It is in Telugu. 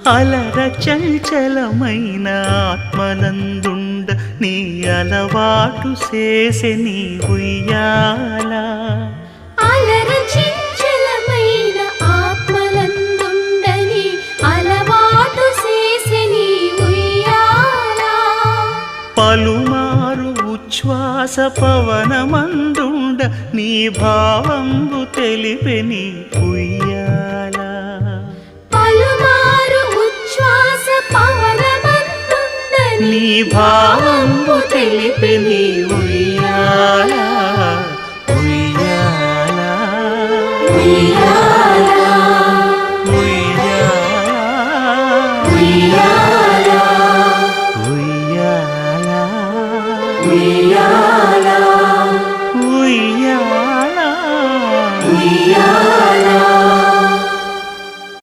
అలర చంచలమైన ఆత్మనందుండ నీ అలవాటు చేసే నీ ఉయ్యాల అలర చంచలమైన ఆత్మనందుండ నీ అలవాటు చేసే నీ ఉయ్యాల పలుమారు ఉచ్ఛ్వాస పవనమందుండ నీ భావంబు తెలిపే నీ ఉయ్యాల పలుమారు ఉచ్ఛ్వాస పవనమందుండ నీ భావంబు తెలిపే నీ ఉయ్యాల